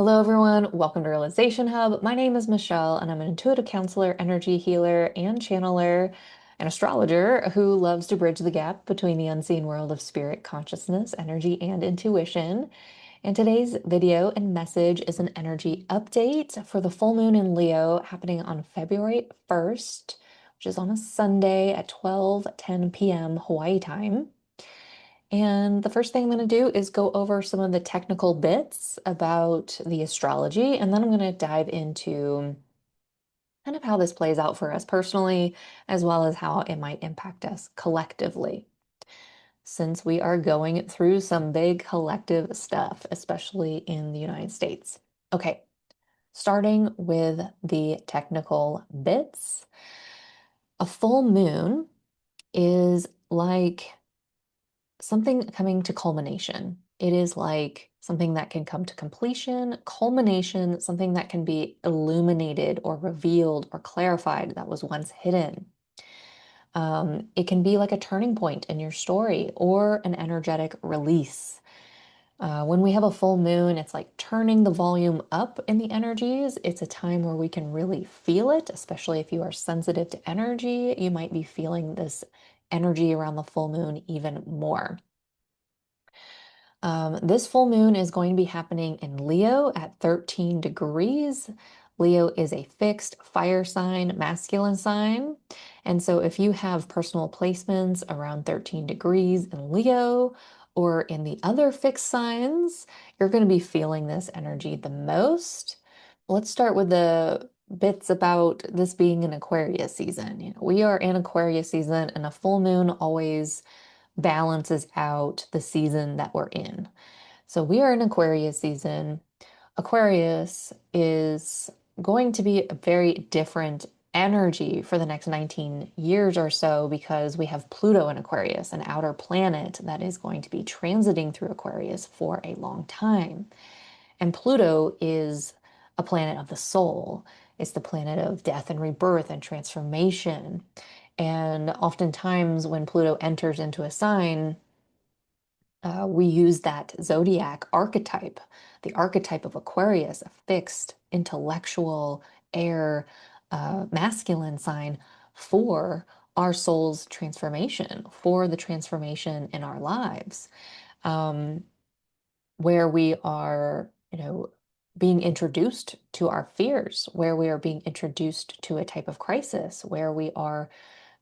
Hello, everyone. Welcome to Realization Hub. My name is Michelle, and I'm an intuitive counselor, energy healer, and channeler, and astrologer who loves to bridge the gap between the unseen world of spirit, consciousness, energy, and intuition. And today's video and message is an energy update for the full moon in Leo happening on February 1st, which is on a Sunday at 12:10 p.m. Hawaii time. And the first thing I'm going to do is go over some of the technical bits about the astrology, and then I'm going to dive into kind of how this plays out for us personally, as well as how it might impact us collectively, since we are going through some big collective stuff, especially in the United States. Okay, starting with the technical bits. A full moon is like something coming to culmination. It is like something that can come to completion, culmination, something that can be illuminated or revealed or clarified that was once hidden. It can be like a turning point in your story or an energetic release. When we have a full moon, it's like turning the volume up in the energies. It's a time where we can really feel it, especially if you are sensitive to energy. You might be feeling this energy around the full moon even more. This full moon is going to be happening in Leo at 13 degrees. Leo is a fixed fire sign, masculine sign. And so if you have personal placements around 13 degrees in Leo or in the other fixed signs, you're going to be feeling this energy the most. Let's start with the bits about this being an Aquarius season. We are in Aquarius season, and a full moon always balances out the season that we're in. So we are in Aquarius season. Aquarius is going to be a very different energy for the next 19 years or so because we have Pluto in Aquarius, an outer planet that is going to be transiting through Aquarius for a long time. And Pluto is a planet of the soul. It's the planet of death and rebirth and transformation. And oftentimes, when Pluto enters into a sign, we use that zodiac archetype, the archetype of Aquarius, a fixed, intellectual, air, masculine sign for our soul's transformation, for the transformation in our lives, um, where we are, being introduced to our fears, where we are being introduced to a type of crisis, where we are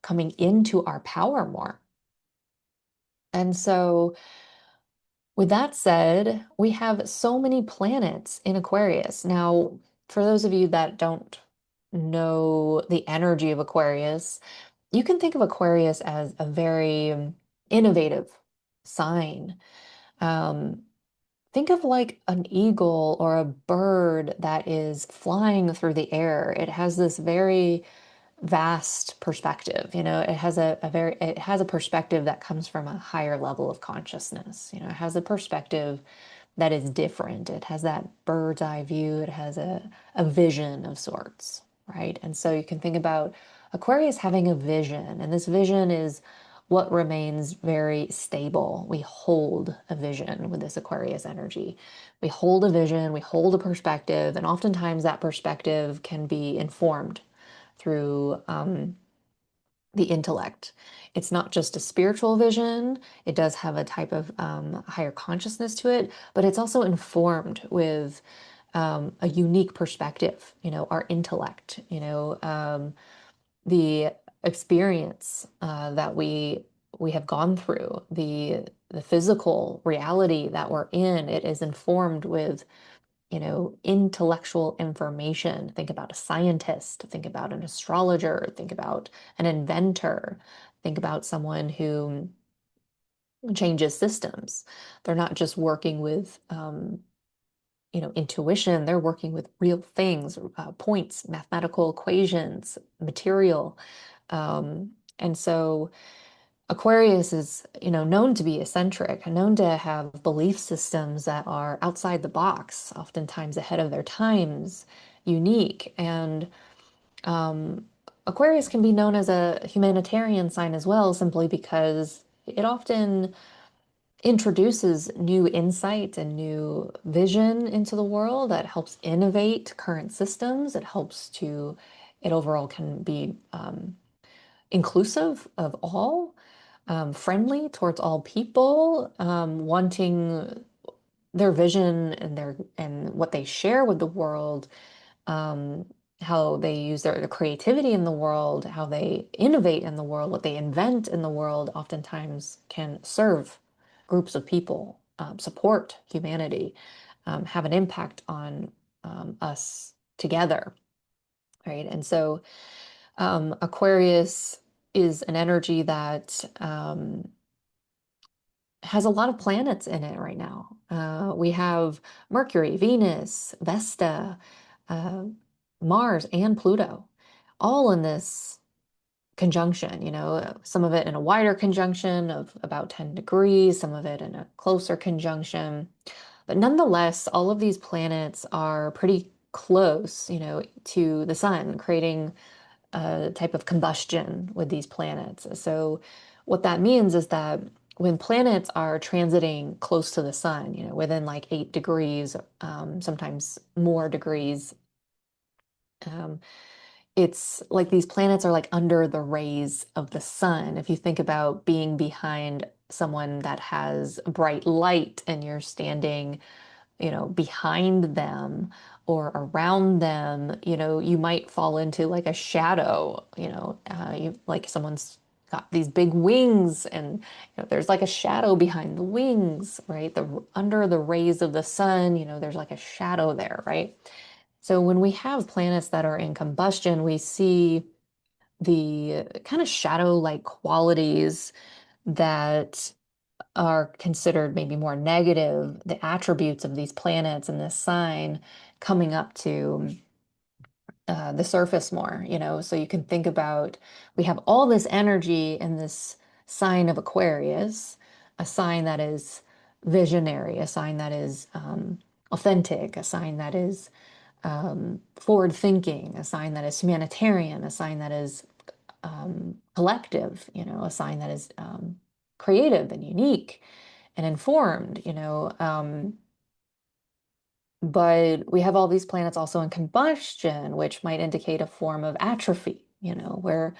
coming into our power more. And so, with that said, we have so many planets in Aquarius. Now, for those of you that don't know the energy of Aquarius, you can think of Aquarius as a very innovative sign. Um, think of like an eagle or a bird that is flying through the air. It has this very vast perspective. It has it has a perspective that comes from a higher level of consciousness. It has a perspective that is different. It has that bird's eye view. It has a vision of sorts, right? And so you can think about Aquarius having a vision, and this vision is what remains very stable. We hold a vision with this Aquarius energy. We hold a vision, we hold a perspective, and oftentimes that perspective can be informed through the intellect. It's not just a spiritual vision. It does have a type of higher consciousness to it, but it's also informed with a unique perspective, our intellect, the experience that we have gone through, the physical reality that we're in. It is informed with intellectual information. Think about a scientist, think about an astrologer, think about an inventor, think about someone who changes systems. They're not just working with, intuition, they're working with real things, points, mathematical equations, material. And so Aquarius is, known to be eccentric, known to have belief systems that are outside the box, oftentimes ahead of their times, unique. And um, Aquarius can be known as a humanitarian sign as well, simply because it often introduces new insight and new vision into the world that helps innovate current systems. It overall can be inclusive of all, friendly towards all people, wanting their vision and what they share with the world, um, how they use their creativity in the world, how they innovate in the world, what they invent in the world, oftentimes can serve groups of people, support humanity, have an impact on us together, right? And so Aquarius is an energy that has a lot of planets in it right now. We have Mercury, Venus, Vesta, uh, Mars, and Pluto, all in this conjunction, some of it in a wider conjunction of about 10 degrees, some of it in a closer conjunction. But nonetheless, all of these planets are pretty close, to the sun, creating a type of combustion with these planets. So what that means is that when planets are transiting close to the sun, within like 8 degrees, sometimes more degrees, um, it's like these planets are like under the rays of the sun. If you think about being behind someone that has bright light and you're standing behind them or around them, you might fall into like a shadow, like someone's got these big wings and there's like a shadow behind the wings, right? Under the rays of the sun, there's like a shadow there, right? So when we have planets that are in combustion, we see the kind of shadow-like qualities that are considered maybe more negative, the attributes of these planets and this sign coming up to the surface more, So you can think about we have all this energy in this sign of Aquarius, a sign that is visionary, a sign that is authentic, a sign that is forward thinking, a sign that is humanitarian, a sign that is collective, a sign that is creative and unique and informed, but we have all these planets also in combustion, which might indicate a form of atrophy, where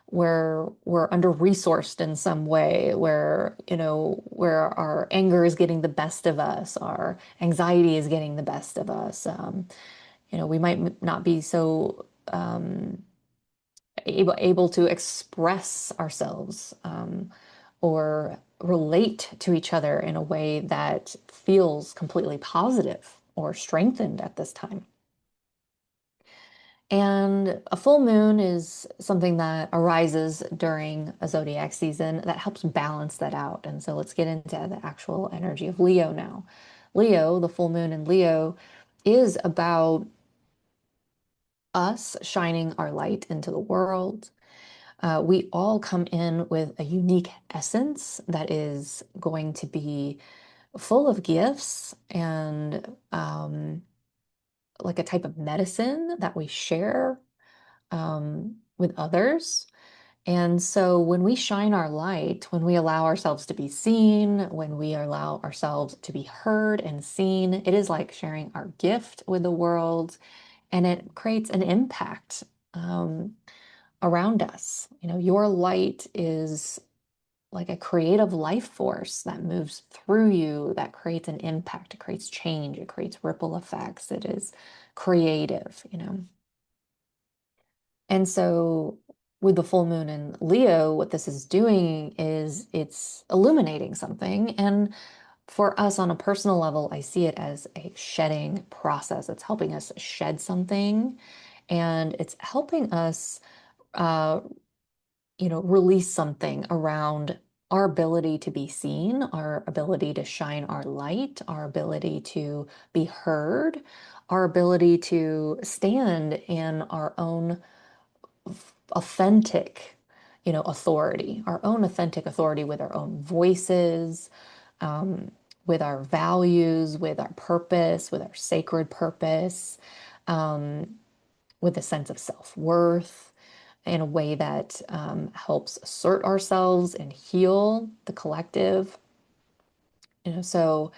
we're under-resourced in some way, where our anger is getting the best of us, our anxiety is getting the best of us. We might not be so able to express ourselves or relate to each other in a way that feels completely positive or strengthened at this time. And a full moon is something that arises during a zodiac season that helps balance that out. And so let's get into the actual energy of Leo now. Leo, the full moon in Leo, is about us shining our light into the world. We all come in with a unique essence that is going to be full of gifts and like a type of medicine that we share with others. And so when we shine our light, when we allow ourselves to be seen, when we allow ourselves to be heard and seen, it is like sharing our gift with the world, and it creates an impact around us. Your light is like a creative life force that moves through you, that creates an impact, it creates change, it creates ripple effects, it is creative. And so with the full moon in Leo, what this is doing is it's illuminating something. And for us on a personal level, I see it as a shedding process. It's helping us shed something, and it's helping us uh, release something around our ability to be seen, our ability to shine our light, our ability to be heard, our ability to stand in our own authentic, authority, our own authentic authority with our own voices, um, with our values, with our purpose, with our sacred purpose, um, with a sense of self-worth in a way that helps assert ourselves and heal the collective. So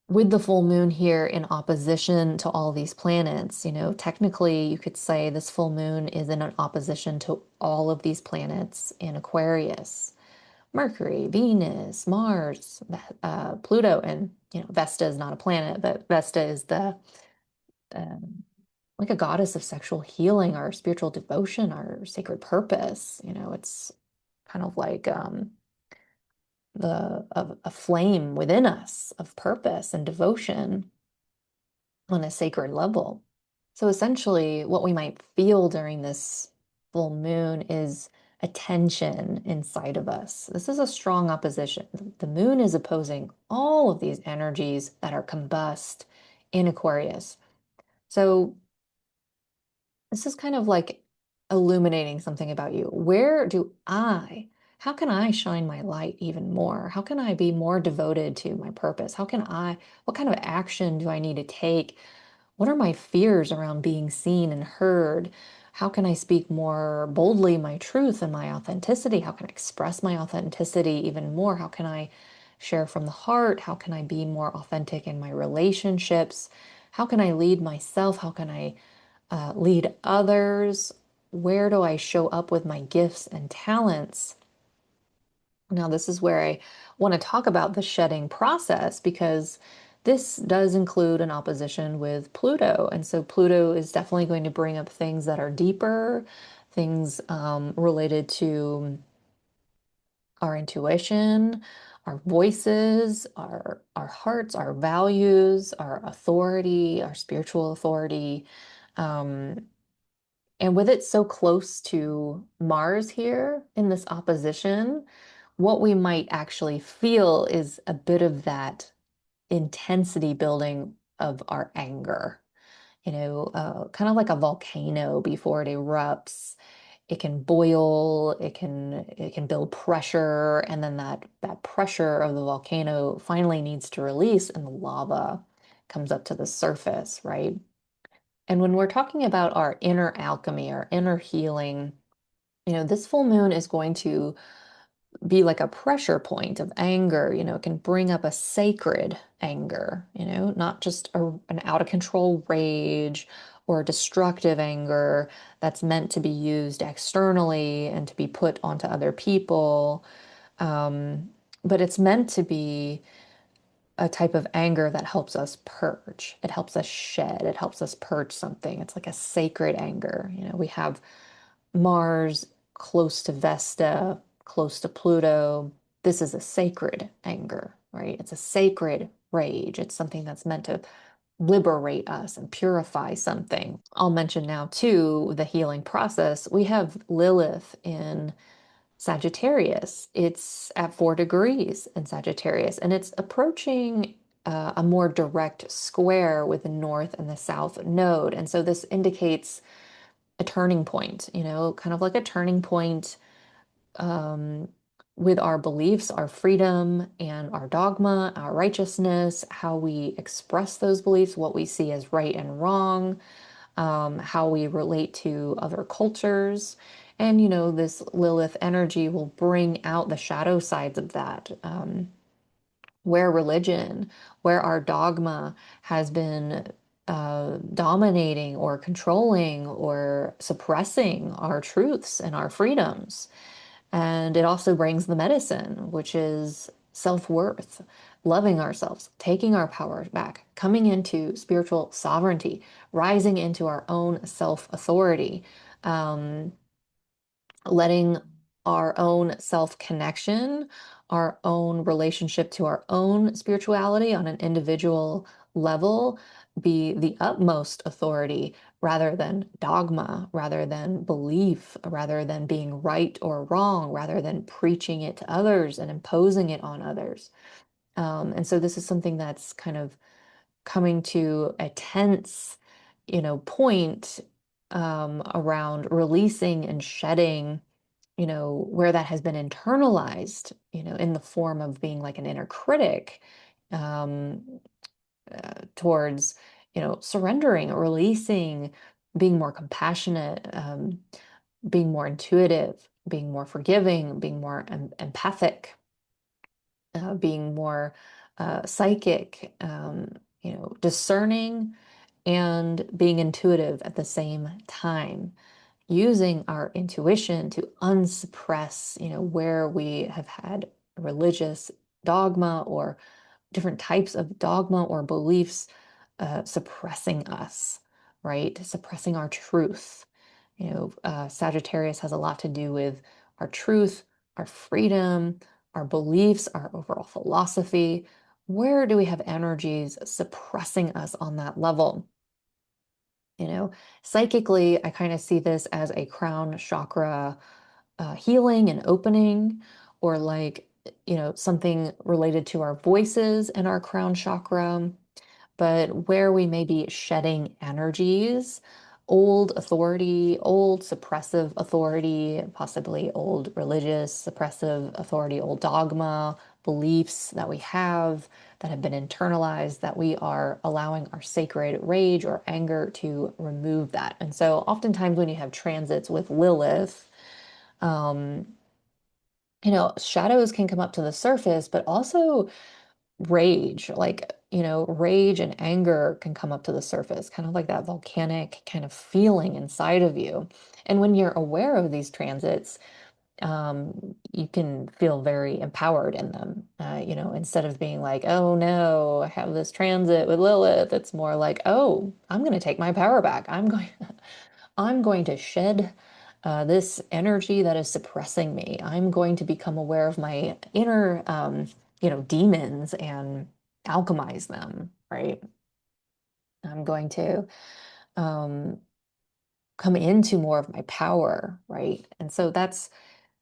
with the full moon here in opposition to all these planets, technically you could say this full moon is in an opposition to all of these planets in Aquarius. Mercury, Venus, Mars, Pluto, and Vesta is not a planet, but Vesta is the um, like a goddess of sexual healing, our spiritual devotion, our sacred purpose. It's kind of like a flame within us of purpose and devotion on a sacred level. So essentially, what we might feel during this full moon is a tension inside of us. This is a strong opposition. The moon is opposing all of these energies that are combust in Aquarius. So this is kind of like illuminating something about you. How can I shine my light even more? How can I be more devoted to my purpose? What kind of action do I need to take? What are my fears around being seen and heard? How can I speak more boldly my truth and my authenticity? How can I express my authenticity even more? How can I share from the heart? How can I be more authentic in my relationships? How can I lead myself? How can I lead others? Where do I show up with my gifts and talents? Now, this is where I want to talk about the shedding process because this does include an opposition with Pluto. And so Pluto is definitely going to bring up things that are deeper, things related to our intuition, our voices, our hearts, our values, our authority, our spiritual authority. Um, and with it so close to Mars here in this opposition, what we might actually feel is a bit of that intensity building of our anger. Kind of like a volcano before it erupts. It can boil, it can build pressure, and then that pressure of the volcano finally needs to release, and the lava comes up to the surface, right? And when we're talking about our inner alchemy, our inner healing, this full moon is going to be like a pressure point of anger. It can bring up a sacred anger, not just an out of control rage or destructive anger that's meant to be used externally and to be put onto other people. But it's meant to be a type of anger that helps us purge. It helps us shed. It helps us purge something. It's like a sacred anger. We have Mars close to Vesta, close to Pluto. This is a sacred anger, right? It's a sacred rage. It's something that's meant to liberate us and purify something. I'll mention now, too, the healing process. We have Lilith in Sagittarius. It's at 4 degrees in Sagittarius, and it's approaching a more direct square with the north and the south node. And so this indicates a turning point, kind of like a turning point um, with our beliefs, our freedom, and our dogma, our righteousness, how we express those beliefs, what we see as right and wrong, how we relate to other cultures. And, this Lilith energy will bring out the shadow sides of that, where religion, where our dogma has been dominating or controlling or suppressing our truths and our freedoms. And it also brings the medicine, which is self-worth, loving ourselves, taking our power back, coming into spiritual sovereignty, rising into our own self-authority, um, letting our own self-connection, our own relationship to our own spirituality on an individual level be the utmost authority rather than dogma, rather than belief, rather than being right or wrong, rather than preaching it to others and imposing it on others. And so this is something that's kind of coming to a tense, point around releasing and shedding, where that has been internalized, in the form of being like an inner critic, um, towards, surrendering, releasing, being more compassionate, being more intuitive, being more forgiving, being more empathic. being more psychic, discerning, and being intuitive at the same time, using our intuition to unsuppress, where we have had religious dogma or different types of dogma or beliefs suppressing us, right? Suppressing our truth. Sagittarius has a lot to do with our truth, our freedom, our beliefs, our overall philosophy. Where do we have energies suppressing us on that level? You know, Psychically, I kind of see this as a crown chakra healing and opening, or like, something related to our voices and our crown chakra, but where we may be shedding energies, old authority, old suppressive authority, possibly old religious suppressive authority, old dogma, beliefs that we have been internalized, that we are allowing our sacred rage or anger to remove that. And so oftentimes when you have transits with Lilith, um, shadows can come up to the surface, but also rage, like, rage and anger can come up to the surface, kind of like that volcanic kind of feeling inside of you. And when you're aware of these transits, you can feel very empowered in them. Instead of being like, oh no, I have this transit with Lilith, it's more like, oh, I'm going to take my power back. I'm going to shed this energy that is suppressing me. I'm going to become aware of my inner, demons and alchemize them, right? I'm going to um, come into more of my power, right? And so that's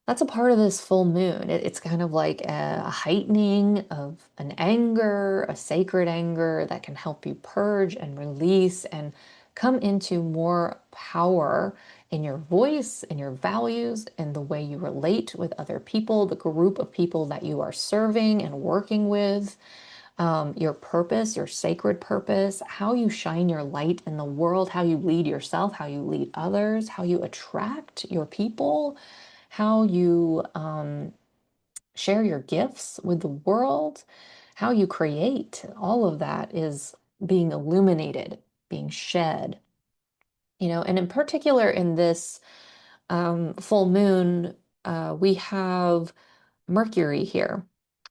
a part of this full moon. It's kind of like a heightening of an anger, a sacred anger that can help you purge and release and come into more power in your voice, in your values, in the way you relate with other people, the group of people that you are serving and working with, your purpose, your sacred purpose, how you shine your light in the world, how you lead yourself, how you lead others, how you attract your people, how you share your gifts with the world, how you create. All of that is being illuminated, being shed. And in particular in this full moon, we have Mercury here,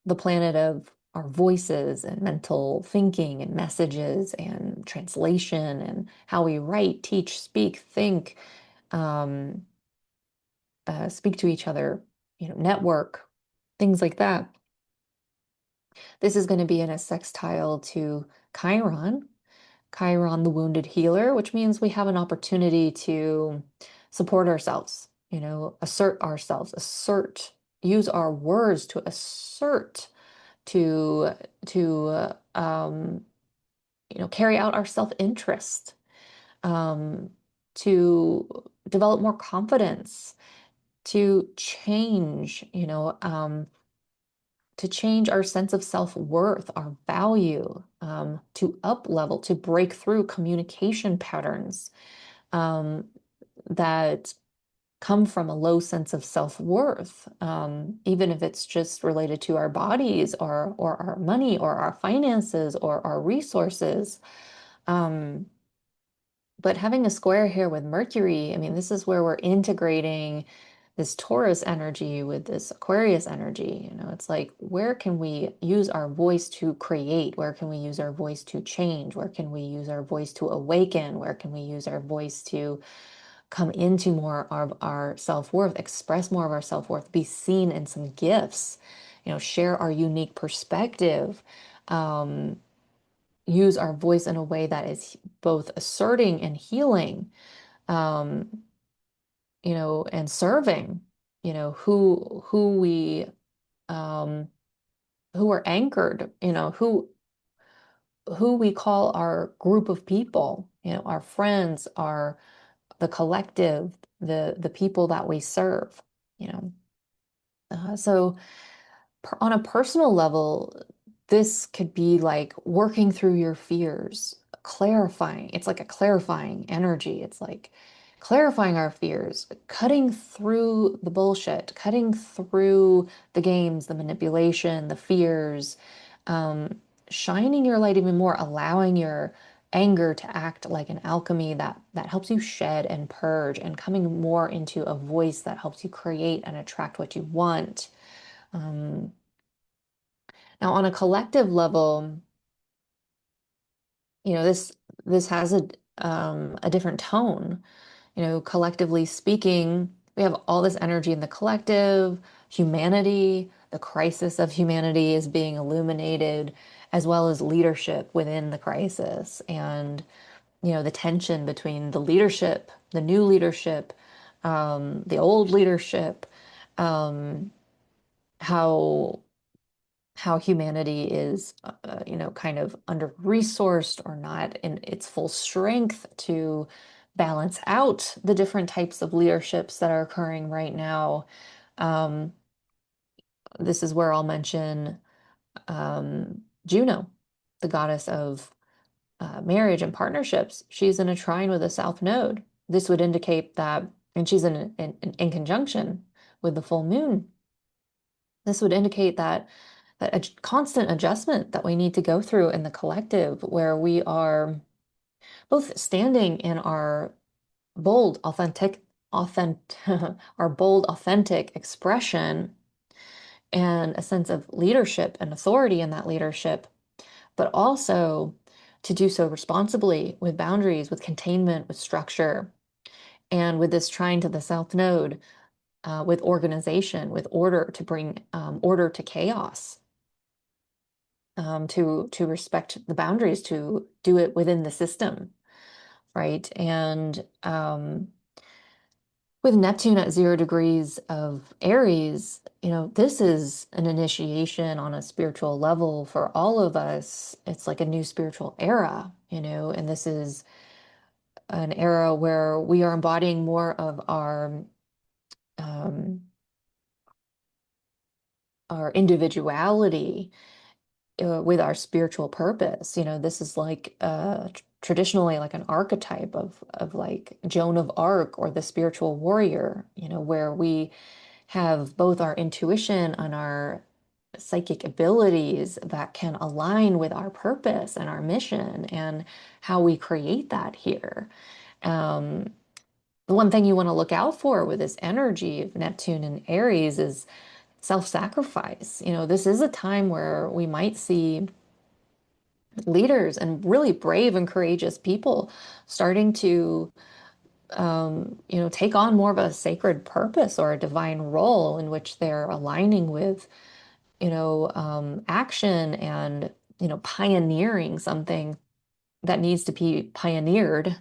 the planet of our voices and mental thinking and messages and translation and how we write, teach, speak, think, um, speak to each other, network, things like that. This is going to be in a sextile to Chiron, Chiron, the wounded healer, which means we have an opportunity to support ourselves, assert ourselves, use our words to assert, to carry out our self-interest, um, to develop more confidence, to change, to change our sense of self-worth, our value, to up level, to break through communication patterns that come from a low sense of self-worth, even if it's just related to our bodies or our money or our finances or our resources. Um, but having a square here with Mercury, I mean, this is where we're integrating this Taurus energy with this Aquarius energy. It's like, where can we use our voice to create? Where can we use our voice to change? Where can we use our voice to awaken? Where can we use our voice to come into more of our self-worth, express more of our self-worth, be seen in some gifts, share our unique perspective, um, use our voice in a way that is both asserting and healing, um, and serving, who we um, who are anchored, who we call our group of people, our friends, the collective, the people that we serve, you know. So on a personal level, this could be like working through your fears, clarifying. It's like a clarifying energy. It's like clarifying our fears, cutting through the bullshit, cutting through the games, the manipulation, the fears, um, shining your light even more, allowing your anger to act like an alchemy that helps you shed and purge, and coming more into a voice that helps you create and attract what you want. Um, Now, on a collective level, this has a different tone. Collectively speaking, we have all this energy in the collective, humanity, the crisis of humanity is being illuminated, as well as leadership within the crisis, and the tension between the leadership, the new leadership, the old leadership, um, how humanity is, kind of under-resourced or not in its full strength to balance out the different types of leaderships that are occurring right now. Um, this is where I'll mention Juno, the goddess of marriage and partnerships. She's in a trine with a south node. This would indicate that, and she's in conjunction with the full moon. This would indicate that a constant adjustment that we need to go through in the collective, where we are both standing in our bold, authentic, our bold, authentic expression, and a sense of leadership and authority in that leadership, but also to do so responsibly, with boundaries, with containment, with structure, and with this trine to the South Node, with organization, with order, to bring order to chaos, to respect the boundaries, to do it within the system, right? And with Neptune at 0 degrees of Aries, this is an initiation on a spiritual level for all of us. It's like a new spiritual era, and this is an era where we are embodying more of um, our individuality, with our spiritual purpose. This is like traditionally like an archetype of like Joan of Arc or the spiritual warrior, where we have both our intuition and our psychic abilities that can align with our purpose and our mission and how we create that here. Um, the one thing you want to look out for with this energy of Neptune and Aries is self-sacrifice. This is a time where we might see leaders and really brave and courageous people starting to, take on more of a sacred purpose or a divine role in which they're aligning with, action and, pioneering something that needs to be pioneered,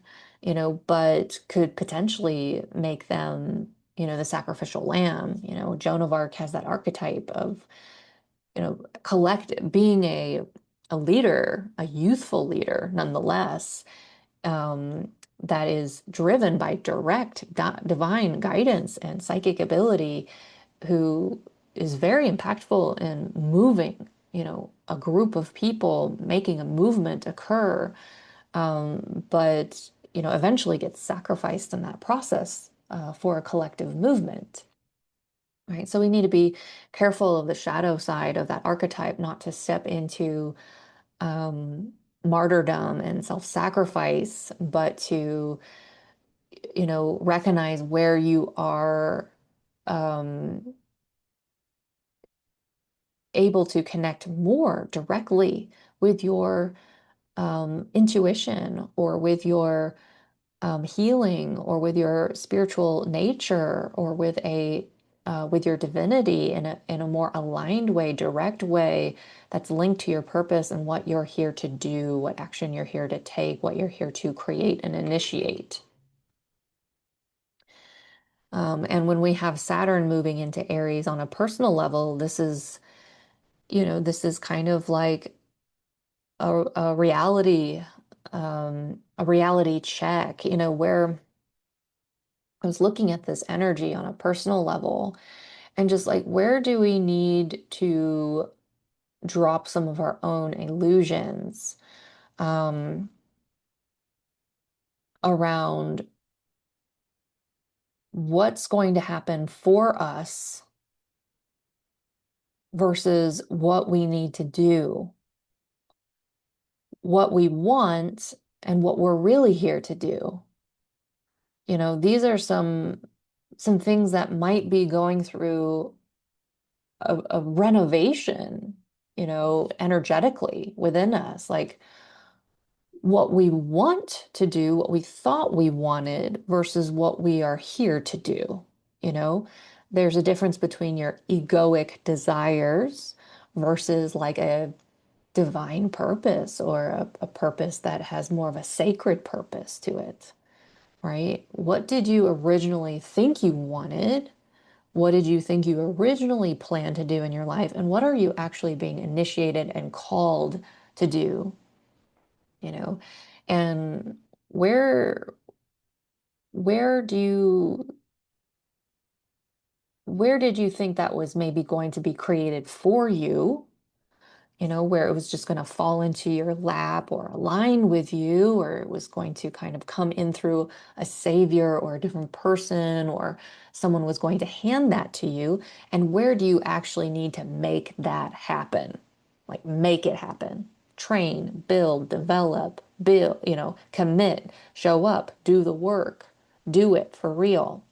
but could potentially make them, the sacrificial lamb. Joan of Arc has that archetype of, being a leader, a youthful leader, nonetheless, that is driven by direct divine guidance and psychic ability, who is very impactful in moving, a group of people, making a movement occur, but, eventually gets sacrificed in that process, for a collective movement. Right. So we need to be careful of the shadow side of that archetype, not to step into um, martyrdom and self-sacrifice, but to, recognize where you are um, able to connect more directly with your intuition, or with your healing, or with your spiritual nature, or with your divinity in a more aligned way, direct way, that's linked to your purpose and what you're here to do, what action you're here to take, what you're here to create and initiate. And when we have Saturn moving into Aries on a personal level, this is kind of like a reality check, where I was looking at this energy on a personal level, and just like, where do we need to drop some of our own illusions, um, around what's going to happen for us versus what we need to do, what we want, and what we're really here to do. These are some things that might be going through a renovation, energetically within us. Like what we want to do, what we thought we wanted versus what we are here to do. You know, there's a difference between your egoic desires versus like a divine purpose or a purpose that has more of a sacred purpose to it, right? What did you originally think you wanted? What did you think you originally planned to do in your life? And what are you actually being initiated and called to do, you know? And where where do you where did you think that was maybe going to be created for you? Where it was just going to fall into your lap or align with you, or it was going to kind of come in through a savior or a different person, or someone was going to hand that to you. And where do you actually need to make that happen? Like make it happen. Train, build, develop, build, commit, show up, do the work, do it for real.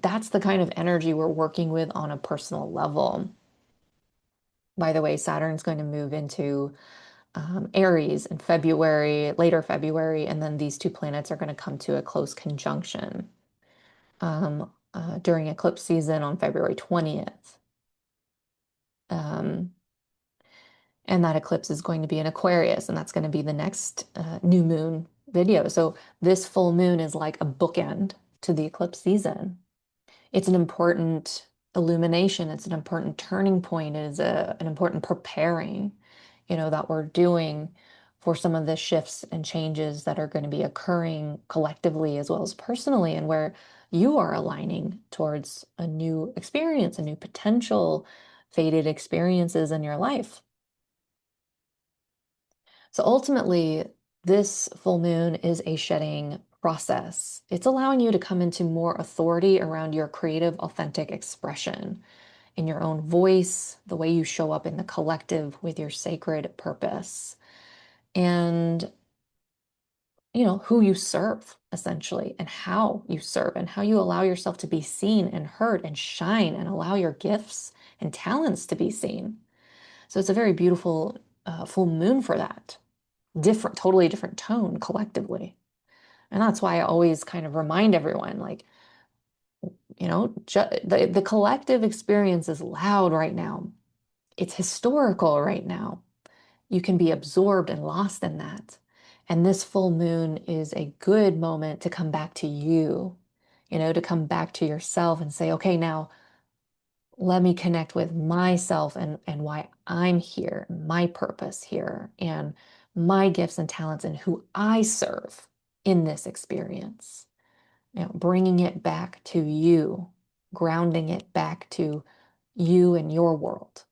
That's the kind of energy we're working with on a personal level. By the way, Saturn's going to move into Aries in February, later February, and then these two planets are going to come to a close conjunction during eclipse season on February 20th. Um, and that eclipse is going to be in Aquarius, and that's going to be the next new moon video. So this full moon is like a bookend to the eclipse season. It's an important illumination. It's an important turning point. It is an important preparing, that we're doing for some of the shifts and changes that are going to be occurring collectively as well as personally, and where you are aligning towards a new experience, a new potential, fated experiences in your life. So ultimately, this full moon is a shedding process. It's allowing you to come into more authority around your creative, authentic expression in your own voice, the way you show up in the collective with your sacred purpose, and who you serve essentially, and how you serve, and how you allow yourself to be seen and heard and shine and allow your gifts and talents to be seen. So it's a very beautiful full moon for that. Different, totally different tone collectively. And that's why I always kind of remind everyone, like, the collective experience is loud right now. It's historical right now. You can be absorbed and lost in that. And this full moon is a good moment to come back to you, to come back to yourself and say, okay, now let me connect with myself and why I'm here, my purpose here, and my gifts and talents and who I serve in this experience. Bringing it back to you, grounding it back to you and your world,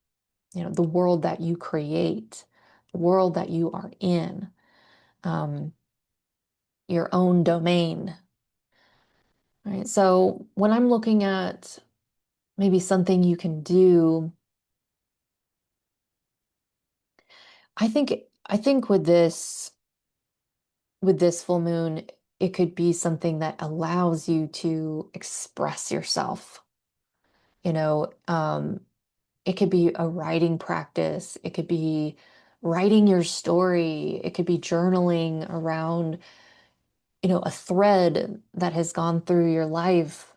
the world that you create, the world that you are in, um, your own domain. Right. So when I'm looking at maybe something you can do, I think with this full moon, it could be something that allows you to express yourself. You know, um, it could be a writing practice. It could be writing your story. It could be journaling around, a thread that has gone through your life.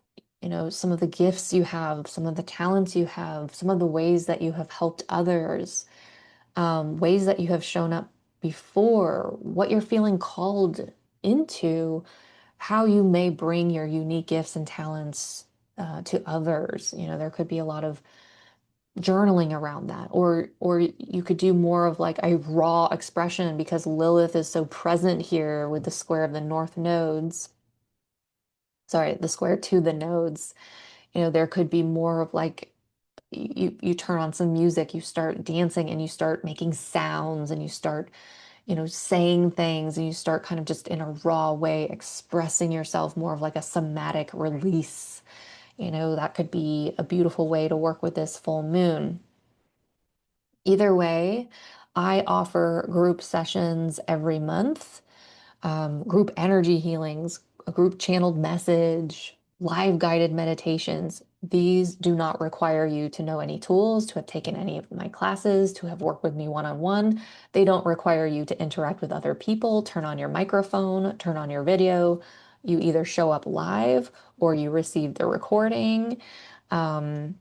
Some of the gifts you have, some of the talents you have, some of the ways that you have helped others, ways that you have shown up before, what you're feeling called into, how you may bring your unique gifts and talents to others. There could be a lot of journaling around that, or you could do more of like a raw expression because Lilith is so present here with the square of the north nodes. Sorry, the square to the nodes. There could be more of like you turn on some music, you start dancing and you start making sounds and you start saying things, and you start kind of just in a raw way expressing yourself, more of like a somatic release. That could be a beautiful way to work with this full moon. Either way, I offer group sessions every month, group energy healings, a group channeled message, live guided meditations. These do not require you to know any tools, to have taken any of my classes, to have worked with me one-on-one. They don't require you to interact with other people, turn on your microphone, turn on your video. You either show up live or you receive the recording. Um,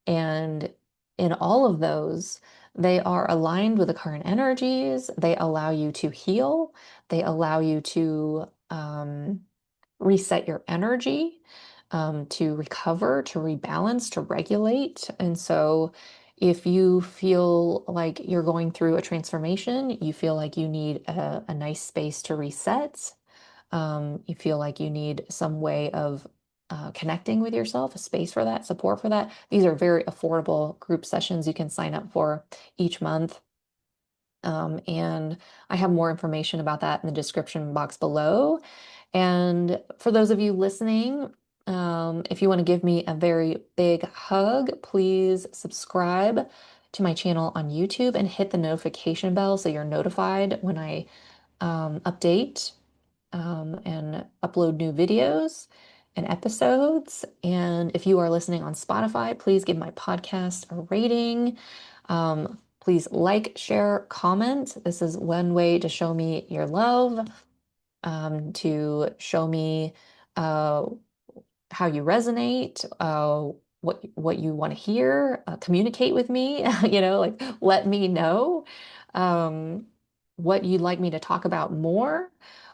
and in all of those, they are aligned with the current energies. They allow you to heal. They allow you to reset your energy, to recover, to rebalance, to regulate. And so, if you feel like you're going through a transformation, you feel like you need a nice space to reset, you feel like you need some way of connecting with yourself, a space for that, support for that. These are very affordable group sessions you can sign up for each month. And I have more information about that in the description box below. And for those of you listening, if you want to give me a very big hug, please subscribe to my channel on YouTube and hit the notification bell so you're notified when I update and upload new videos and episodes. And if you are listening on Spotify, please give my podcast a rating. Please like, share, comment. This is one way to show me your love, to show me uh, how you resonate, what you want to hear, communicate with me, like let me know um, what you'd like me to talk about more,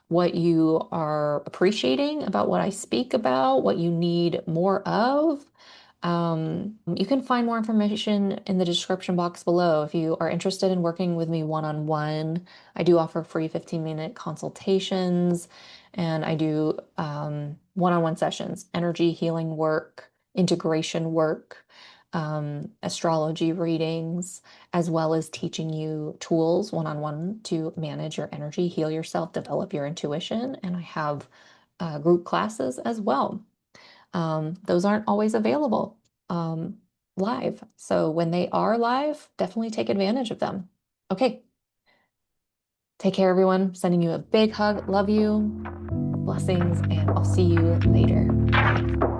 what you are appreciating about what I speak about, what you need more of. You can find more information in the description box below. If you are interested in working with me one-on-one, I do offer free 15-minute consultations, and I do one-on-one sessions, energy healing work, integration work, astrology readings, as well as teaching you tools one-on-one to manage your energy, heal yourself, develop your intuition. And I have group classes as well. Those aren't always available um, live. So when they are live, definitely take advantage of them. Okay, take care, everyone. Sending you a big hug. Love you. Blessings, and I'll see you later. Bye.